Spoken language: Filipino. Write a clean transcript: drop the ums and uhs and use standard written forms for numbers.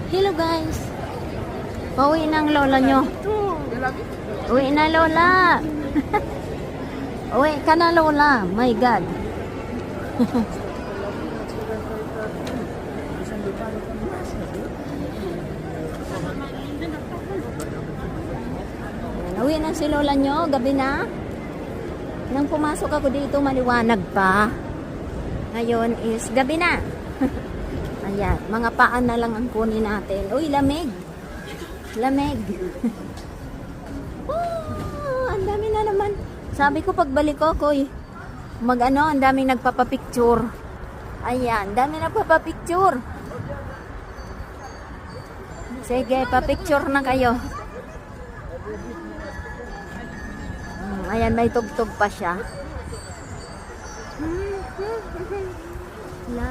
Hello guys. Pauwi ng lola nyo. Uwi na lola. Uwi ka na lola. My God. Uwi na si lola nyo. Gabi na. Nang pumasok ako dito, maliwanag pa. Ngayon is gabi na. Ayan, mga paan na lang ang kunin natin. Uy, lamig. Lamig. Oh, ang dami na naman. Sabi ko pagbalik ko, koy, mag-ano, ang daming nagpapapicture. Ayan, dami nagpapapicture. Sige, papicture na kayo. Ayan, may tugtog pa siya. La